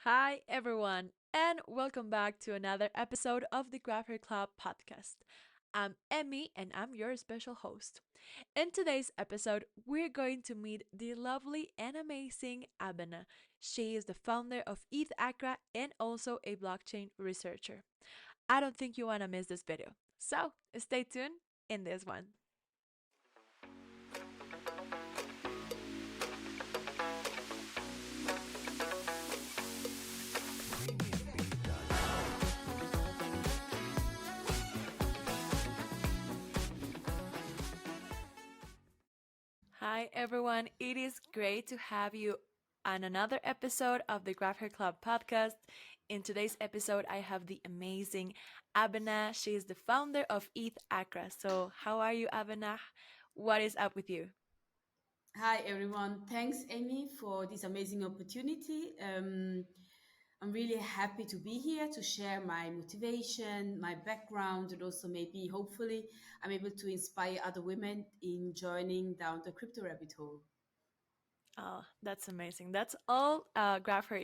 Hi, everyone, and welcome back to another episode of the GrapHER Club podcast. I'm Emmy, and I'm your special host. In today's episode, we're going to meet the lovely and amazing Abena. She is the founder of ETH Accra and also a blockchain researcher. I don't think you want to miss this video, so stay tuned in this one. Hi, everyone. It is great to have you on another episode of the GrapHER Club podcast. In today's episode, I have the amazing Abena. She is the founder of ETH Accra. So, how are you, Abena? What is up with you? Hi, everyone. Thanks, Amy, for this amazing opportunity. I'm really happy to be here to share my motivation, my background, and also maybe, hopefully, I'm able to inspire other women in joining down the crypto rabbit hole. Oh, that's amazing. That's all GrapHER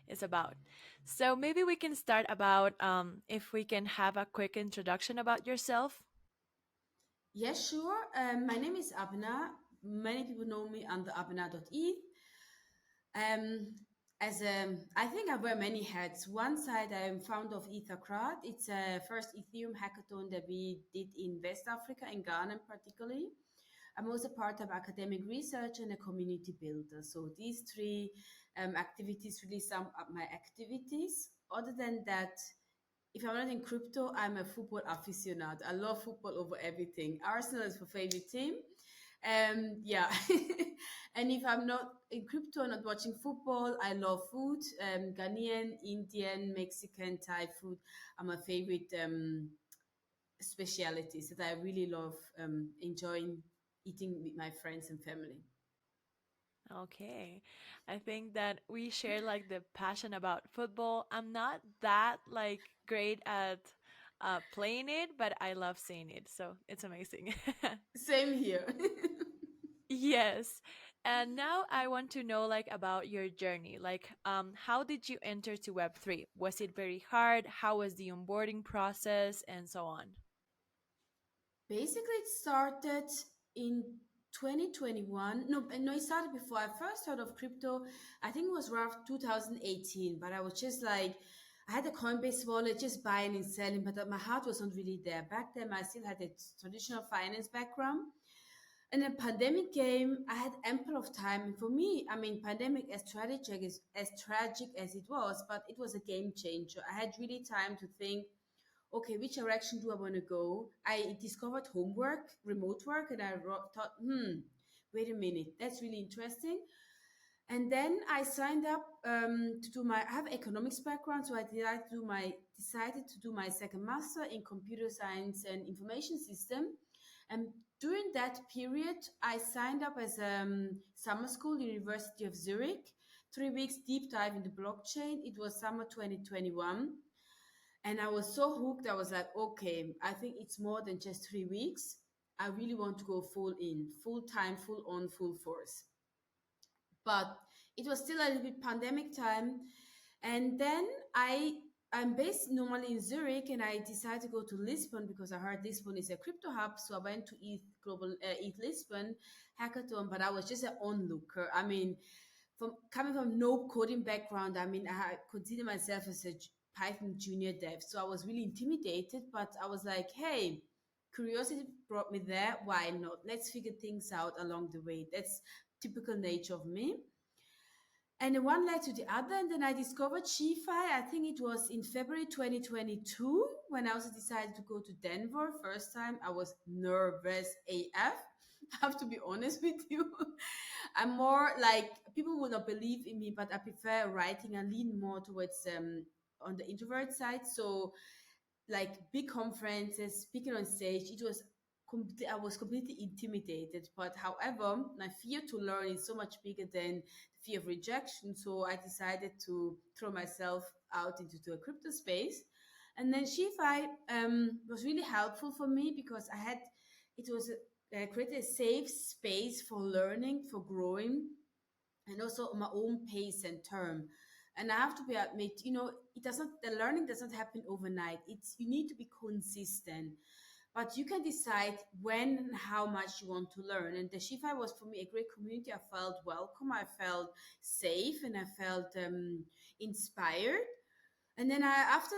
is about. So, maybe we can start about if we can have a quick introduction about yourself. Yes, sure. My name is Abna. Many people know me under abna.eth. Um, I think I wear many hats. One side, I am founder of ETHAccra. It's a first Ethereum hackathon that we did in West Africa, in Ghana particularly. I'm also part of academic research and a community builder. So these three activities really sum up my activities. Other than that, if I'm not in crypto, I'm a football aficionado. I love football over everything. Arsenal is my favorite team. Yeah. And if I'm not in crypto, not watching football, I love food. Ghanaian, Indian, Mexican, Thai food are my favorite specialities that I really love enjoying eating with my friends and family. Okay. I think that we share like the passion about football. I'm not that like great at playing it, but I love seeing it. So it's amazing. Same here. Yes. And now I want to know like about your journey. Like how did you enter to Web3? Was it very hard? How was the onboarding process and so on? Basically, it started in 2021. No, it started before. I first heard of crypto, I think it was around 2018, but I was just like, I had a Coinbase wallet, just buying and selling, but my heart wasn't really there. Back then, I still had a traditional finance background. And the pandemic came, I had ample of time. And for me, I mean, pandemic as tragic as it was, but it was a game changer. I had really time to think, okay, which direction do I want to go? I discovered homework, remote work, and thought, wait a minute, that's really interesting. And then I signed up to do I have economics background, so I decided to do my second master in computer science and information system. And during that period, I signed up as summer school, University of Zurich, 3 weeks deep dive into blockchain. It was summer 2021. And I was so hooked. I was like, okay, I think it's more than just 3 weeks. I really want to go full in, full time, full on, full force. But it was still a little bit pandemic time. And then I'm based normally in Zurich, and I decided to go to Lisbon because I heard Lisbon is a crypto hub. So I went to ETH Lisbon hackathon, but I was just an onlooker. I mean, from coming from no coding background, I mean, consider myself as a Python junior dev. So I was really intimidated, but I was like, hey, curiosity brought me there. Why not? Let's figure things out along the way. That's typical nature of me. And the one led to the other, and then I discovered SheFi. I think it was in February 2022 when I also decided to go to Denver. First time, I was nervous AF. I have to be honest with you. I'm more like, people will not believe in me, but I prefer writing and lean more towards on the introvert side. So like big conferences, speaking on stage, I was completely intimidated. But however, my fear to learn is so much bigger than the fear of rejection. So I decided to throw myself out into the crypto space. And then SheFi was really helpful for me because it was created a safe space for learning, for growing, and also on my own pace and term. And I have to be admit, it does not the learning does not happen overnight. It's you need to be consistent. But you can decide when and how much you want to learn. And the Shifa was for me a great community. I felt welcome, I felt safe, and I felt inspired. And then after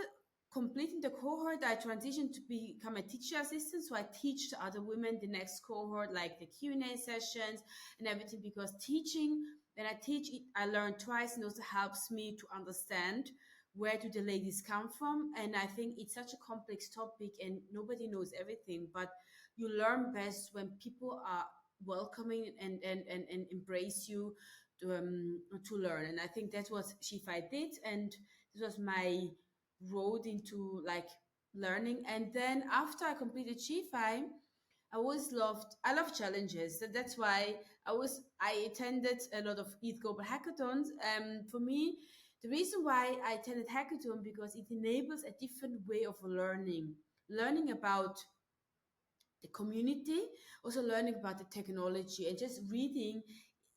completing the cohort, I transitioned to become a teacher assistant. So I teach the other women the next cohort, like the Q&A sessions and everything, because teaching, when I teach it, I learn twice, and also helps me to understand where do the ladies come from. And I think it's such a complex topic and nobody knows everything, but you learn best when people are welcoming and embrace you to learn. And I think that's what Shifa did. And this was my road into like learning. And then after I completed G5, I love challenges. So that's why I attended a lot of ETH Global Hackathons. For me, the reason why I attended hackathon because it enables a different way of learning about the community, also learning about the technology, and just reading.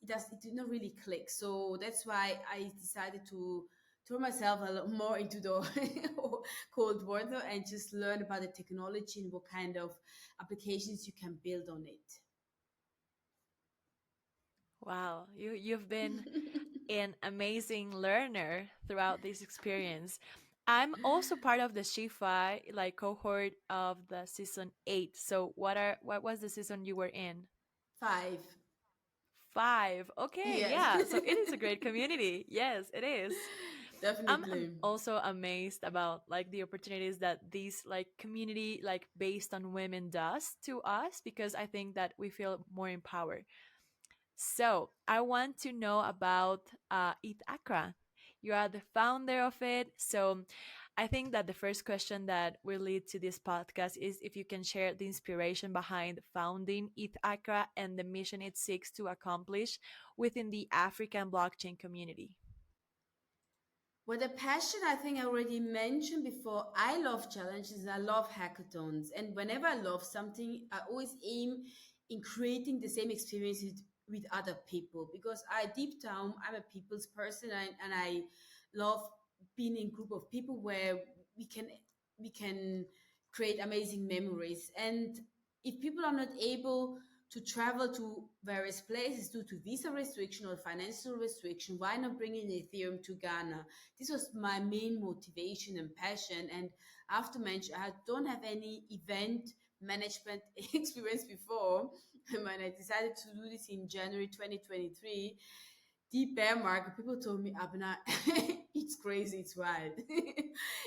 It did not really click. So that's why I decided to throw myself a lot more into the cold water and just learn about the technology and what kind of applications you can build on Wow, you've been an amazing learner throughout this experience. I'm also part of the Shifa like cohort of the season 8. So what was the season you were in? Five. 5. Okay, Yes. yeah. So it is a great community. Yes, it is. I'm Definitely. also amazed about like the opportunities that this like community like based on women does to us because I think that we feel more empowered. So I want to know about ETH Accra. You are the founder of it. So I think that the first question that will lead to this podcast is if you can share the inspiration behind founding ETH Accra and the mission it seeks to accomplish within the African blockchain community. Well, the passion I think I already mentioned before. I love challenges. I love hackathons, and whenever I love something, I always aim in creating the same experience with other people because I deep down I'm a people's person, and I love being in group of people where we can we can create amazing memories. And if people are not able to travel to various places due to visa restriction or financial restriction, why not bring in Ethereum to Ghana? This was my main motivation and passion. And I have to mention, I don't have any event management experience before. And when I decided to do this in January 2023, deep bear market, people told me, Abna, it's crazy, it's wild.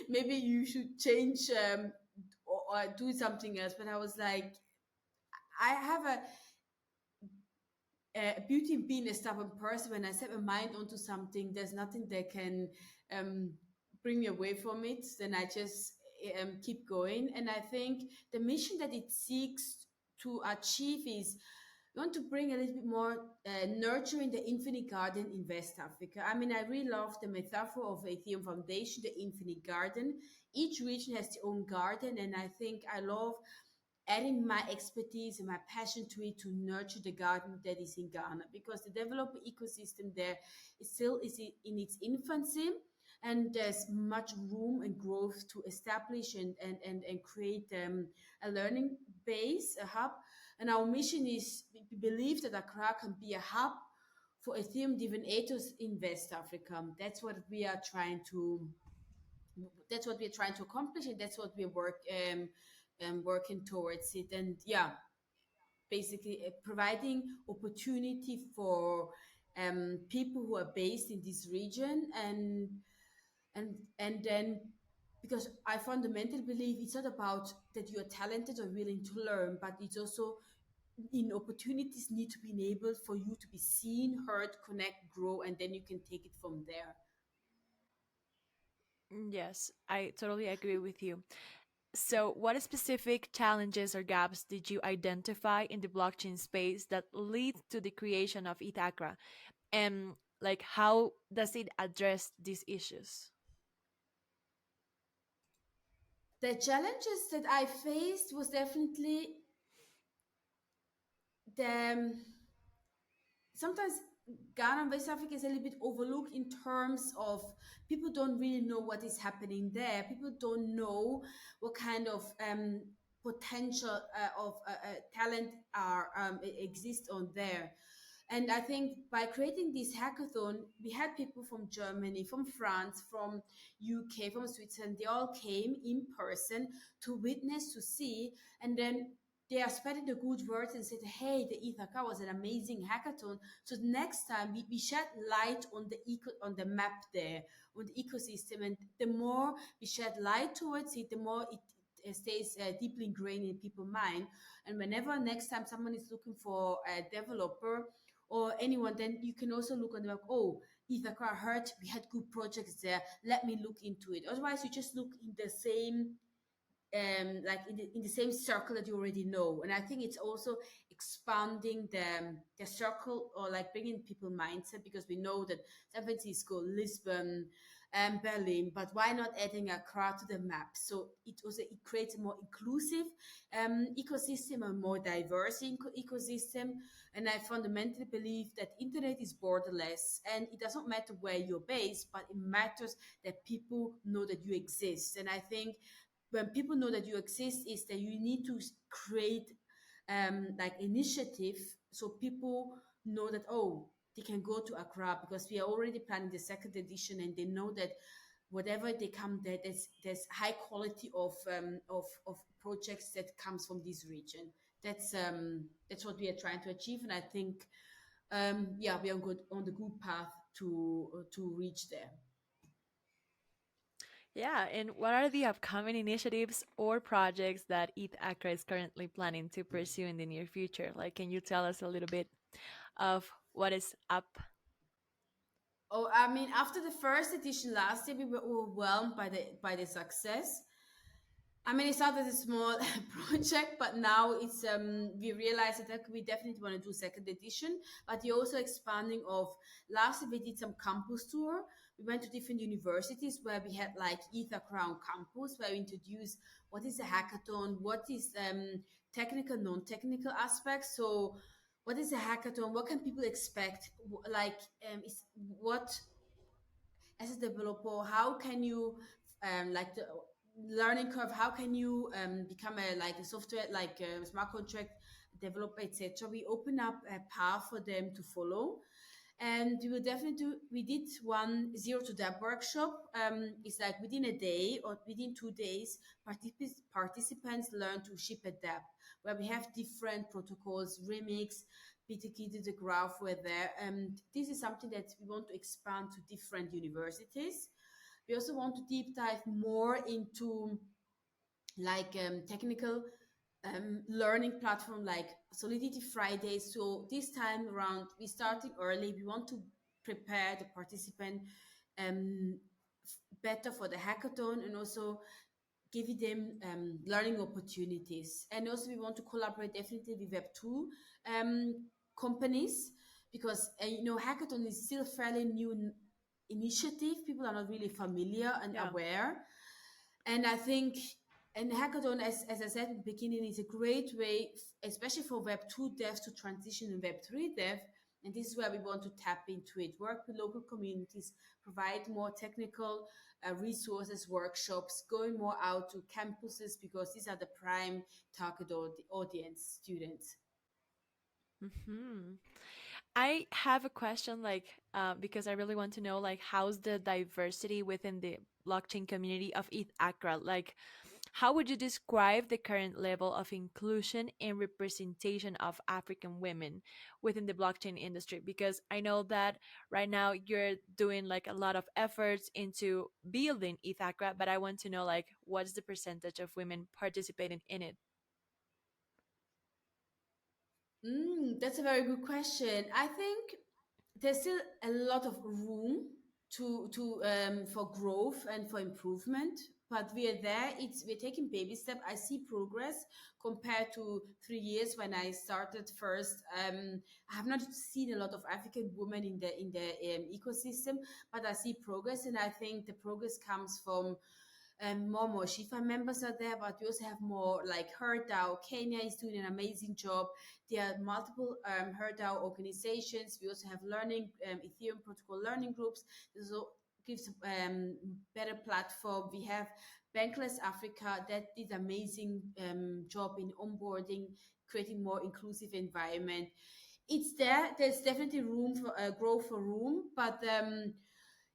Maybe you should change or do something else. But I was like, I have a beauty in being a stubborn person. When I set my mind onto something, there's nothing that can um, bring me away from it. Then I just keep going. And I think the mission that it seeks to achieve is we want to bring a little bit more nurturing the infinite garden in West Africa. I mean, I really love the metaphor of Ethereum Foundation, the infinite garden. Each region has their own garden, and I think I love adding my expertise and my passion to it to nurture the garden that is in Ghana because the developer ecosystem there is still is in its infancy, and there's much room and growth to establish and create a learning base, a hub. And our mission is we believe that Accra can be a hub for Ethereum driven ethos in West Africa. That's what we're trying to accomplish, and that's what we're working towards it. And yeah, basically providing opportunity for people who are based in this region, and then because I fundamentally believe it's not about that you're talented or willing to learn, but it's also in opportunities need to be enabled for you to be seen, heard, connect, grow, and then you can take it from there. Yes, I totally agree with you. So, what specific challenges or gaps did you identify in the blockchain space that lead to the creation of ETHAccra? And like how does it address these issues? The challenges that I faced was definitely the sometimes Ghana and West Africa is a little bit overlooked in terms of people don't really know what is happening there. People don't know what kind of potential of talent are exist on there. And I think by creating this hackathon, we had people from Germany, from France, from UK, from Switzerland. They all came in person to witness, to see, and then they are spreading the good words and said, "Hey, the ETHAccra was an amazing hackathon." So next time we shed light on on the map there, on the ecosystem, and the more we shed light towards it, the more it stays deeply ingrained in people's mind. And whenever next time someone is looking for a developer or anyone, then you can also look on the map. Oh, ETHAccra, I heard we had good projects there. Let me look into it. Otherwise, you just look in the same like in the same circle that you already know. And I think it's also expanding the circle, or like bringing people mindset, because we know that San Francisco, Lisbon, and Berlin, but why not adding Accra to the map? So it creates a more inclusive ecosystem, a more diverse ecosystem. And I fundamentally believe that internet is borderless, and it doesn't matter where you're based, but it matters that people know that you exist. And I think when people know that you exist, is that you need to create like initiative, so people know that, oh, they can go to Accra, because we are already planning the second edition, and they know that whatever they come there, there's high quality of projects that comes from this region. That's what we are trying to achieve, and I think yeah, we are good on the good path to reach there. Yeah, and what are the upcoming initiatives or projects that ETH Accra is currently planning to pursue in the near future? Like, can you tell us a little bit of what is up? Oh, I mean, after the first edition last year, we were overwhelmed by the success. I mean, it started as a small project, but now it's we realized that we definitely want to do second edition. But we're also expanding of last year we did some campus tour. We went to different universities where we had like ETH Crown campus, where we introduced what is a hackathon, what is technical, non-technical aspects. So what is a hackathon? What can people expect? Like is what as a developer, how can you like the learning curve, how can you become a like a software, like a smart contract developer, etc. We open up a path for them to follow. And we will definitely do, we did one zero to dab workshop. It's like within a day or within 2 days, participants learn to ship a dab, where we have different protocols, remix, PTK to the graph were there. And this is something that we want to expand to different universities. We also want to deep dive more into like technical learning platform like Solidity Fridays. So this time around, we starting early. We want to prepare the participant um, better for the hackathon, and also giving them learning opportunities. And also, we want to collaborate definitely with Web2 companies, because you know, hackathon is still a fairly new initiative. People are not really familiar and Yeah. aware. And I think, and hackathon, as I said in the beginning, is a great way, especially for Web2 devs, to transition in Web3 dev. And this is where we want to tap into it, work with local communities, provide more technical resources, workshops, going more out to campuses, because these are the prime target audience, students. Hmm. I have a question, like, because I really want to know, like, how's the diversity within the blockchain community of ETH Accra? Like, how would you describe the current level of inclusion and representation of African women within the blockchain industry? Because I know that right now you're doing like a lot of efforts into building ETH Accra, but I want to know, like, what's the percentage of women participating in it? That's a very good question. I think there's still a lot of room to for growth and for improvement, but we are there. We're taking baby step. I see progress compared to 3 years when I started first. I have not seen a lot of African women in the ecosystem, but I see progress, and I think the progress comes from more Shifa members are there, but we also have more like HerDAO. Kenya is doing an amazing job. There are multiple HerDAO organizations. We also have learning Ethereum protocol learning groups. This also gives better platform. We have Bankless Africa that did amazing job in onboarding, creating more inclusive environment. It's there. There's definitely room for growth for room, but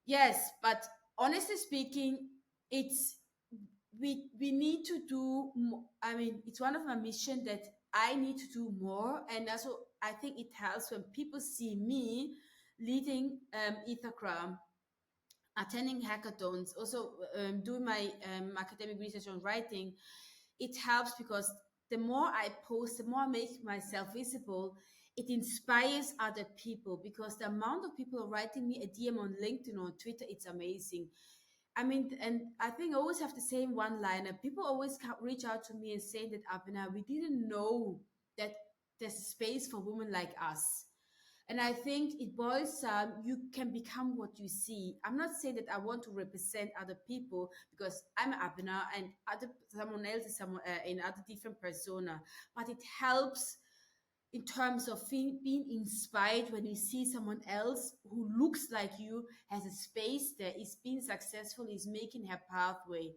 yes, but honestly speaking, it's we need to do I mean, it's one of my mission that I need to do more, and also I think it helps when people see me leading ETHAccra, attending hackathons, also doing my academic research on writing. It helps because the more I post, the more I make myself visible, it inspires other people, because the amount of people writing me a DM on LinkedIn or Twitter, it's amazing. I mean, and I think I always have the same one liner. People always reach out to me and say that, Abena, we didn't know that there's space for women like us. And I think it boils down, you can become what you see. I'm not saying that I want to represent other people, because I'm Abena and other someone else is someone in other different persona. But it helps in terms of being inspired when you see someone else who looks like you, has a space there, is being successful, is making her pathway.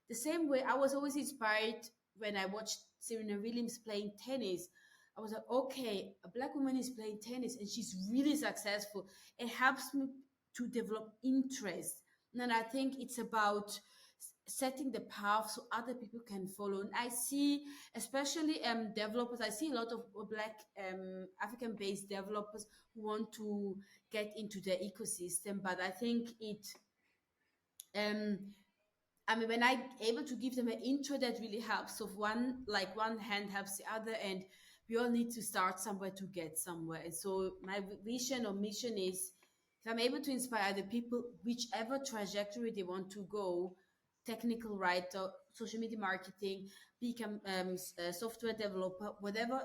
The same way I was always inspired when I watched Serena Williams playing tennis. I was like, okay, a black woman is playing tennis and she's really successful. It helps me to develop interest. And I think it's about setting the path so other people can follow. And I see, especially developers, I see a lot of black African based developers who want to get into the ecosystem, but I think it um, I mean, when I able to give them an intro, that really helps. So one hand helps the other, and we all need to start somewhere to get somewhere. And so my vision or mission is, if I'm able to inspire other people, whichever trajectory they want to go, technical writer, social media marketing, become a software developer, whatever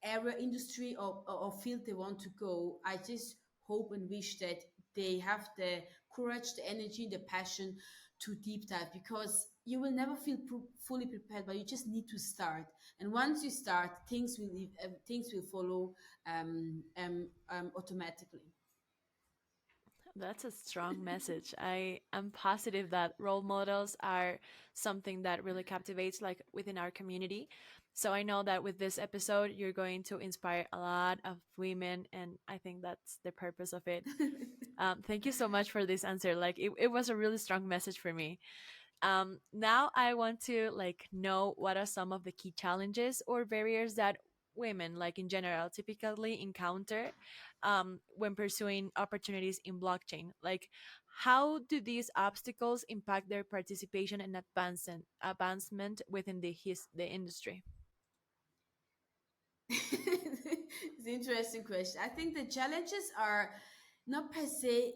area, industry, or field they want to go, I just hope and wish that they have the courage, the energy, the passion to deep dive, because you will never feel fully prepared, but you just need to start. And once you start, things will follow automatically. That's a strong message. I am positive that role models are something that really captivates like within our community. So I know that with this episode you're going to inspire a lot of women, and I think that's the purpose of it. Thank you so much for this answer. Like it was a really strong message for me. Now I want to like know what are some of the key challenges or barriers that women, like in general, typically encounter when pursuing opportunities in blockchain. Like, how do these obstacles impact their participation and advancement within the industry? It's an interesting question. I think the challenges are not per se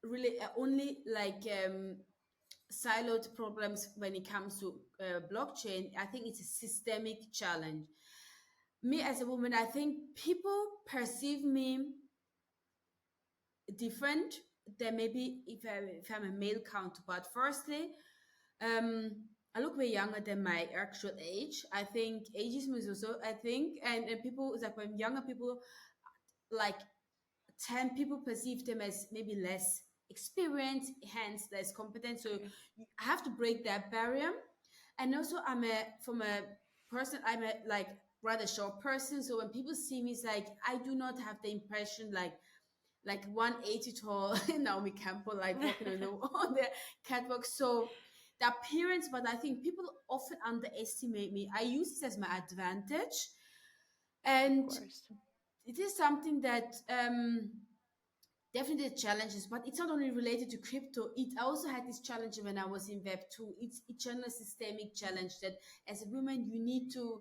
really only like siloed problems when it comes to blockchain. I think it's a systemic challenge. Me as a woman, I think people perceive me different than maybe if I'm a male counterpart. Firstly, um, I look way younger than my actual age. I think ageism is also, I think, and people, it's like when younger people, like 10 people perceive them as maybe less experienced, hence less competent. So Okay, I have to break that barrier. And also from a person, I'm a like rather short person. So when people see me, it's like I do not have the impression like 180 tall Naomi Campbell, like walking on the on the catwalk. So the appearance, but I think people often underestimate me. I use this as my advantage, of and course. it is something that definitely challenges, but it's not only related to crypto. It also had this challenge when I was in Web 2. It's a general systemic challenge that as a woman you need to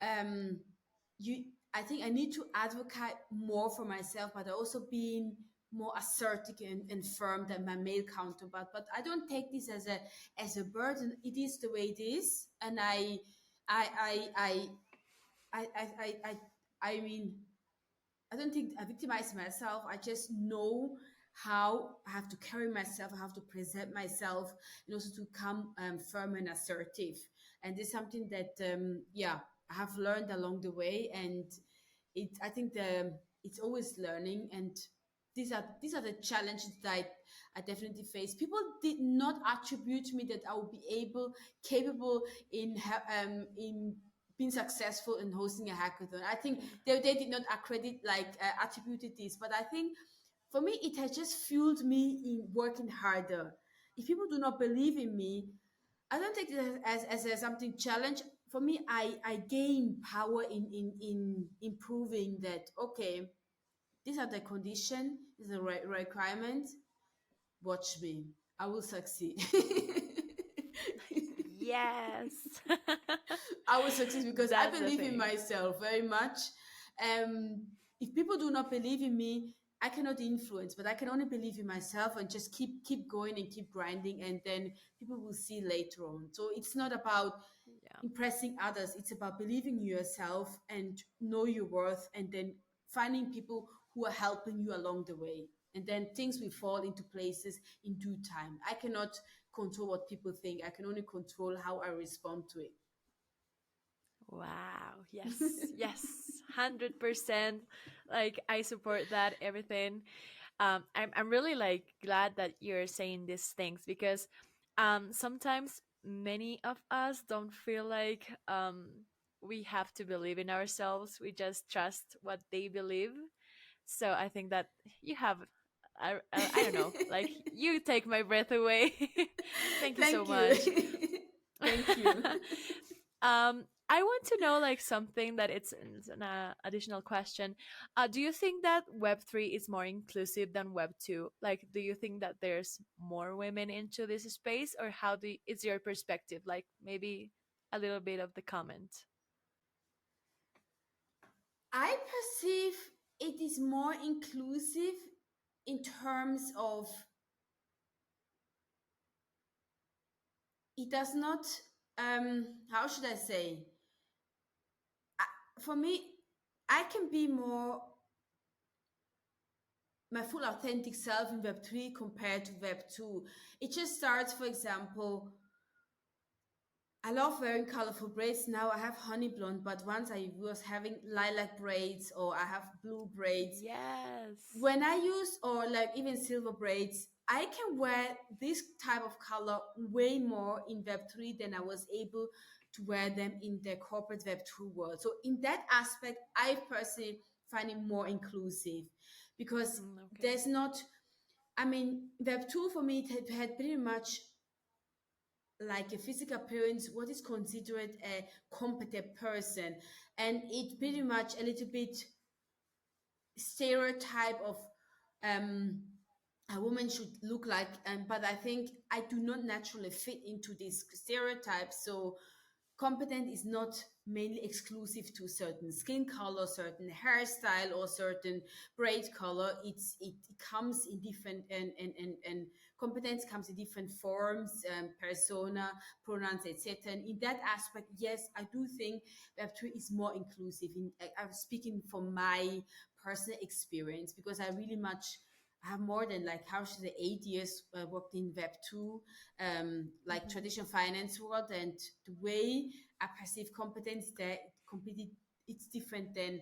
um you I think I need to advocate more for myself, but also being more assertive and firm than my male counterpart. But I don't take this as a burden. It is the way it is, and I I I I mean, I don't think I victimize myself. I just know how I have to carry myself, I have to present myself, and also to come firm and assertive. And this is something that, yeah, I have learned along the way. And I think it's always learning. And these are the challenges that I definitely face. People did not attribute me that I would be capable in being successful in hosting a hackathon. I think Yeah. they did not attributed this, but I think for me it has just fueled me in working harder. If people do not believe in me, I don't take it as something challenge. For me, I gain power in improving that. Okay, these are the condition, these are the requirements. Watch me, I will succeed. Yes. I will succeed because I That's the believe in thing. myself very much. If people do not believe in me, I cannot influence, but I can only believe in myself and just keep going and keep grinding, and then people will see later on. So it's not about Yeah. impressing others; it's about believing in yourself and know your worth, and then finding people who are helping you along the way. And then things will fall into places in due time. I cannot control what people think. I can only control how I respond to it. Wow. Yes. Yes. 100%. Like I support that everything. I'm really like glad that you're saying these things because sometimes many of us don't feel like we have to believe in ourselves. We just trust what they believe. So I think that you have I don't know, like you take my breath away. Thank you so Thank you. much. Thank you. I want to know like something that it's an additional question. Do you think that Web3 is more inclusive than Web2? Like, do you think that there's more women into this space, or how is your perspective? Like, maybe a little bit of the comment. I perceive it is more inclusive in terms of it does not, how should I say? For me, I can be more my full authentic self in Web 3 compared to Web 2. It just starts, for example, I love wearing colorful braids. Now I have honey blonde, but once I was having lilac braids or I have blue braids. Yes. When I use, or like even silver braids, I can wear this type of color way more in Web3 than I was able to wear them in the corporate Web2 world. So in that aspect, I personally find it more inclusive because Okay. there's not, I mean, Web2 for me, it had pretty much like a physical appearance, what is considered a competent person. And it pretty much a little bit stereotype of um, a woman should look like, but I think I do not naturally fit into this stereotype. So competent is not mainly exclusive to certain skin color, certain hairstyle, or certain braid color. It comes in different, and competence comes in different forms, persona, pronouns, etc. And in that aspect, yes, I do think Web3 is more inclusive. I'm speaking from my personal experience because I really much I have more than like how should I say 8 years worked in Web 2, like Hmm. traditional finance world, and the way I perceive competence that completely it's different than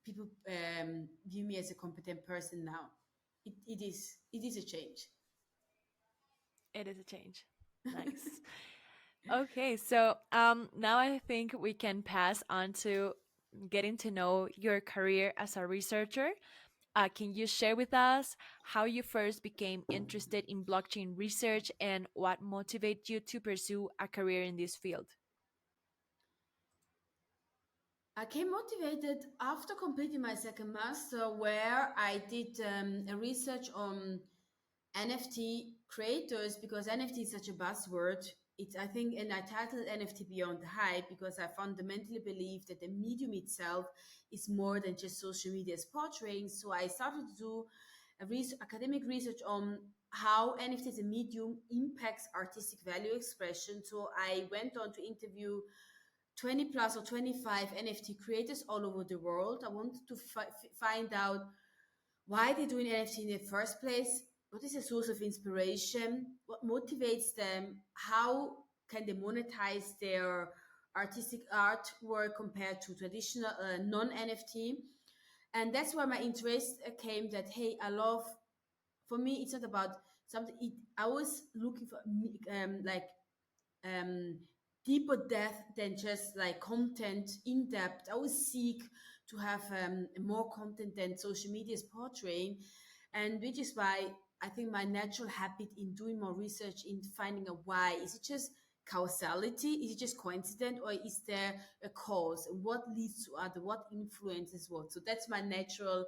people view me as a competent person now. It is a change. It is a change. Nice. Okay, so now I think we can pass on to getting to know your career as a researcher. Can you share with us how you first became interested in blockchain research and what motivated you to pursue a career in this field? I came motivated after completing my second master, where I did a research on NFT creators because NFT is such a buzzword. It's I think, and I titled NFT Beyond the Hype because I fundamentally believe that the medium itself is more than just social media is portraying. So I started to do academic research on how NFT as a medium impacts artistic value expression. So I went on to interview 20 plus or 25 NFT creators all over the world. I wanted to find out why they're doing NFT in the first place, what is a source of inspiration, what motivates them, how can they monetize their artistic artwork compared to traditional non-NFT. And that's where my interest came, that hey, I love, for me it's not about something I was looking for like um, deeper depth than just like content in depth. I always seek to have more content than social media is portraying, and which is why I think my natural habit in doing more research in finding a why, is it just causality, is it just coincident, or is there a cause, what leads to other, what influences what. So that's my natural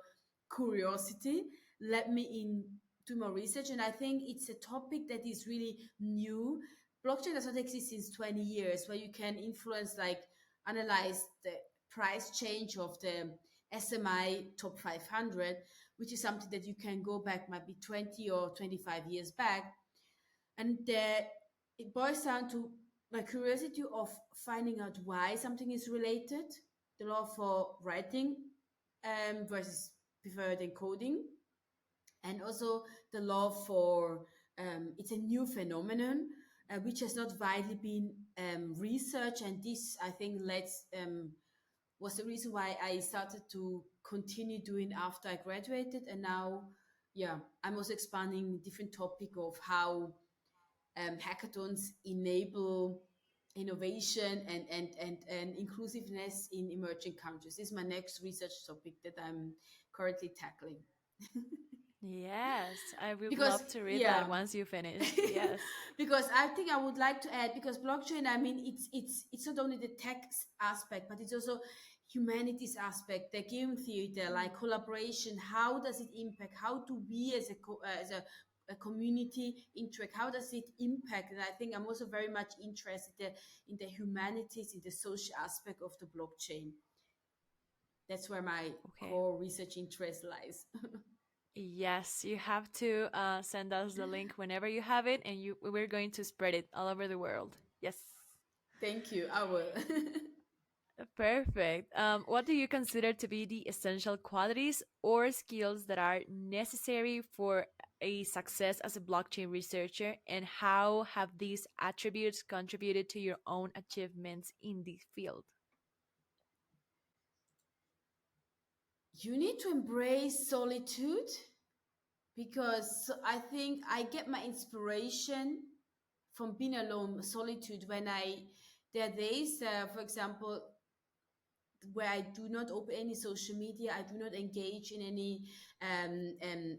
curiosity led me in do more research, and I think it's a topic that is really new. Blockchain does not exist since 20 years, where you can influence, like analyze the price change of the SMI top 500, which is something that you can go back maybe 20 or 25 years back. And it boils down to my curiosity of finding out why something is related, the law for writing versus preferred encoding, and also the law for it's a new phenomenon which has not widely been researched, and this I think was the reason why I started to continue doing after I graduated. And now, yeah, I'm also expanding different topic of how hackathons enable innovation and inclusiveness in emerging countries. This is my next research topic that I'm currently tackling. Yes, I would Because love to read that yeah, once you finished. Yes. because I think I would like to add, because blockchain, I mean, it's not only the tech aspect, but it's also humanities aspect, the game theater, Mm. like collaboration. How does it impact? How do we as a community interact? How does it impact? And I think I'm also very much interested in the humanities, in the social aspect of the blockchain. That's where my Okay. core research interest lies. Yes, you have to send us the link whenever you have it, and we're going to spread it all over the world. Yes. Thank you. I will. Perfect. What do you consider to be the essential qualities or skills that are necessary for a success as a blockchain researcher, and how have these attributes contributed to your own achievements in the field? You need to embrace solitude, because I think I get my inspiration from being alone, solitude. When there are days, for example, where I do not open any social media, I do not engage in any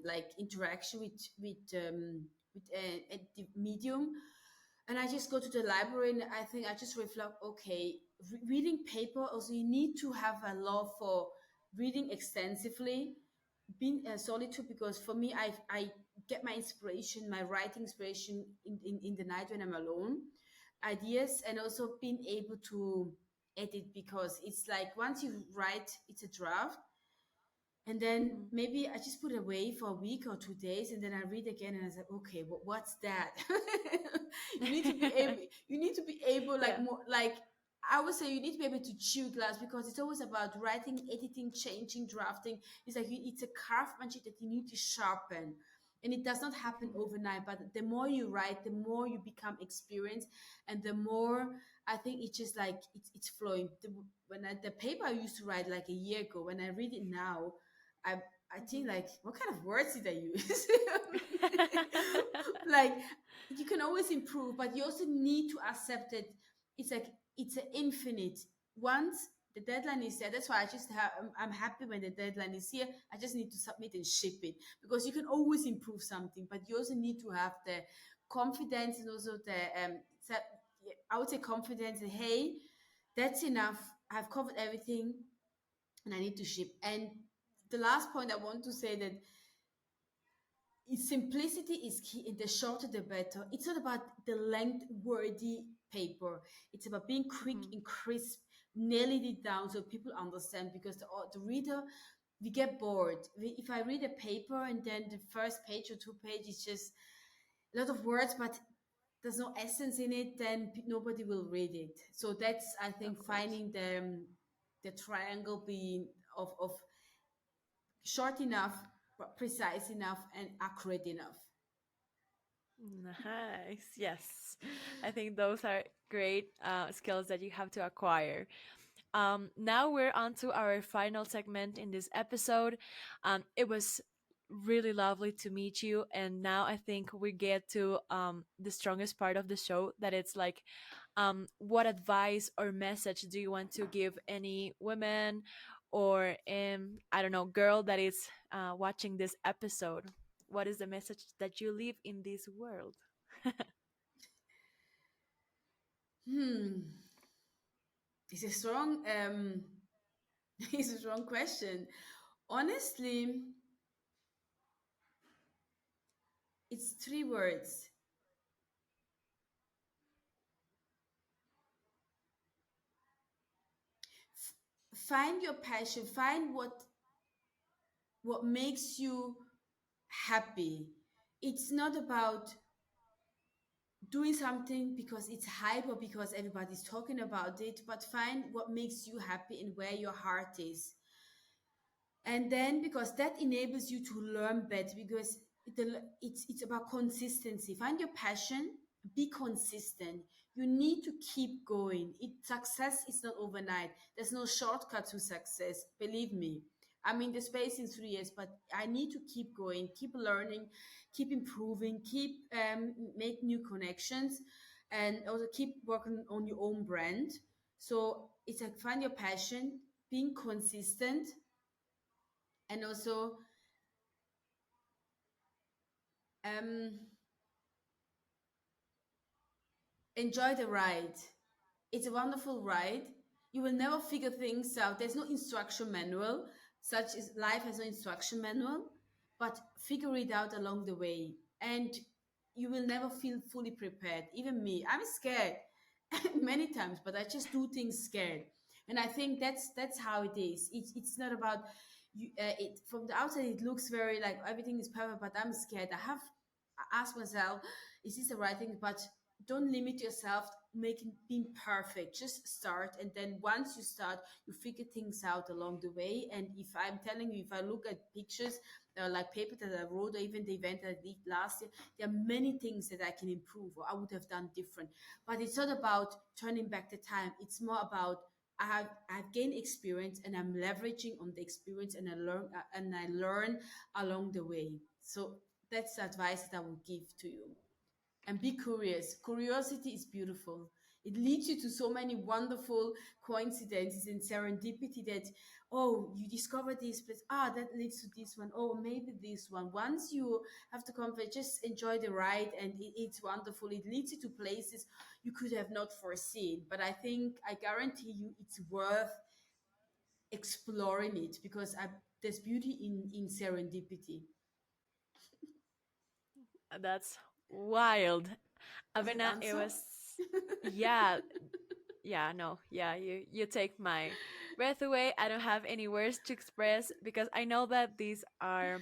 like interaction with a medium, and I just go to the library, and I think I just reflect. Okay, reading paper. Also, you need to have a love for reading extensively, being solitude, because for me I get my inspiration, my writing inspiration in the night when I'm alone, ideas, and also being able to edit, because it's like once you write, it's a draft, and then Mhm. maybe I just put it away for a week or 2 days, and then I read again, and I say, okay, what's that? You need to be able. You need to be able, like Yeah. more, like I would say, you need to be able to chew glass, because it's always about writing, editing, changing, drafting. It's like it's a craftsmanship that you need to sharpen. And it does not happen Mhm. overnight, but the more you write, the more you become experienced, and the more I think it's just like it's flowing. The paper I used to write like a year ago, when I read it now, I I think Mhm. like, what kind of words did I use? Like, you can always improve, but you also need to accept that it's like it's an infinite. Once the deadline is there, that's why I just have I'm happy when the deadline is here. I just need to submit and ship it, because you can always improve something, but you also need to have the confidence, and also the I would say confidence that hey, that's enough. I've covered everything, and I need to ship. And the last point I want to say, that simplicity is key, and the shorter the better. It's not about the length wordy paper. It's about being quick Mhm. and crisp, nailing it down so people understand, because the reader, we get bored. If I read a paper and then the first page or two pages is just a lot of words, but there's no essence in it, then nobody will read it. So that's, I Of think, course. finding the triangle being of short enough, but precise enough, and accurate enough. Nice. Yes. I think those are great skills that you have to acquire. Now we're on to our final segment in this episode. It was really lovely to meet you, and now I think we get to the strongest part of the show. That it's like, what advice or message do you want to give any women or I don't know, girl that is watching this episode? What is the message that you leave in this world? Hmm, it's a strong it's a strong question. Honestly, it's three words. Find your passion, find what makes you happy. It's not about doing something because it's hype or because everybody's talking about it, but find what makes you happy and where your heart is. And then because that enables you to learn better, because it's about consistency. Find your passion, be consistent. You need to keep going. Success is not overnight. There's no shortcut to success, believe me. I'm in the space in 3 years, but I need to keep going, keep learning, keep improving, keep make new connections, and also keep working on your own brand. So it's like find your passion, being consistent, and also um, enjoy the ride. It's a wonderful ride. You will never figure things out. There's no instruction manual, such as life has no instruction manual, but figure it out along the way. And you will never feel fully prepared. Even me, I'm scared many times, but I just do things scared. And I think that's how it is. It's not about you. It from the outside it looks very like everything is perfect, but I'm scared. I ask myself, is this the right thing? But don't limit yourself making being perfect. Just start, and then once you start, you figure things out along the way. And if I'm telling you, if I look at pictures, like paper that I wrote, or even the event that I did last year, there are many things that I can improve or I would have done different. But it's not about turning back the time. It's more about I've gained experience and I'm leveraging on the experience, and I learn along the way. So that's the advice that I would give to you. And be curious. Curiosity is beautiful. It leads you to so many wonderful coincidences and serendipity that, oh, you discover this place. Ah, that leads to this one. Oh, maybe this one. Once you have to come, just enjoy the ride, and it's wonderful. It leads you to places you could have not foreseen. But I think, I guarantee you, it's worth exploring it because there's beauty in serendipity. That's wild. Does it Abena, it answer? was, yeah, yeah, no, yeah, you take my breath away. I don't have any words to express because I know that these are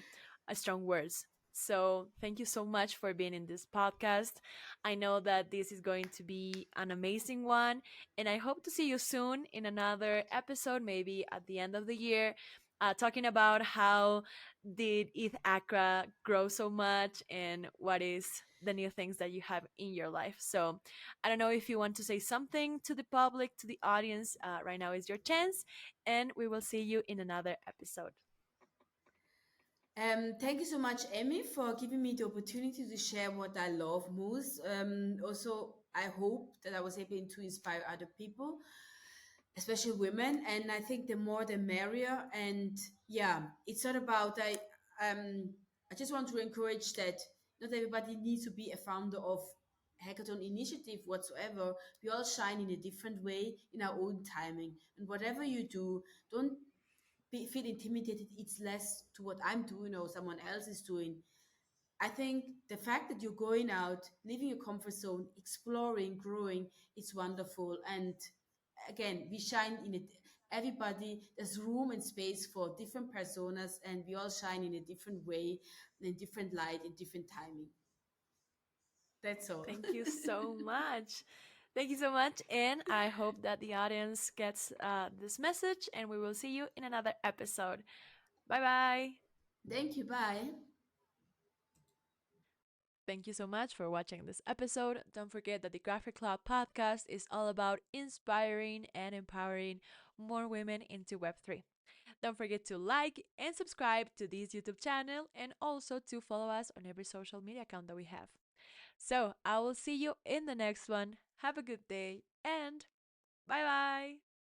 strong words. So thank you so much for being in this podcast. I know that this is going to be an amazing one, and I hope to see you soon in another episode, maybe at the end of the year, talking about how did ETH Accra grow so much and what is the new things that you have in your life. So I don't know if you want to say something to the public, to the audience. Right now is your chance, and we will see you in another episode. Thank you so much, Emmy, for giving me the opportunity to share what I love most. Also, I hope that I was able to inspire other people, especially women. And I think the more the merrier. And yeah, it's not about I just want to encourage that not everybody needs to be a founder of hackathon initiative whatsoever. We all shine in a different way in our own timing. And whatever you do, don't feel intimidated. It's less to what I'm doing or someone else is doing. I think the fact that you're going out, leaving your comfort zone, exploring, growing, it's wonderful. And again, we shine in it. Everybody, there's room and space for different personas, and we all shine in a different way, in different light, in different timing. That's all. Thank you so much. Thank you so much. And I hope that the audience gets this message, and we will see you in another episode. Bye bye. Thank you. Bye. Thank you so much for watching this episode. Don't forget that the GrapHER Club podcast is all about inspiring and empowering more women into Web3. Don't forget to like and subscribe to this YouTube channel and also to follow us on every social media account that we have. So I will see you in the next one. Have a good day and bye bye.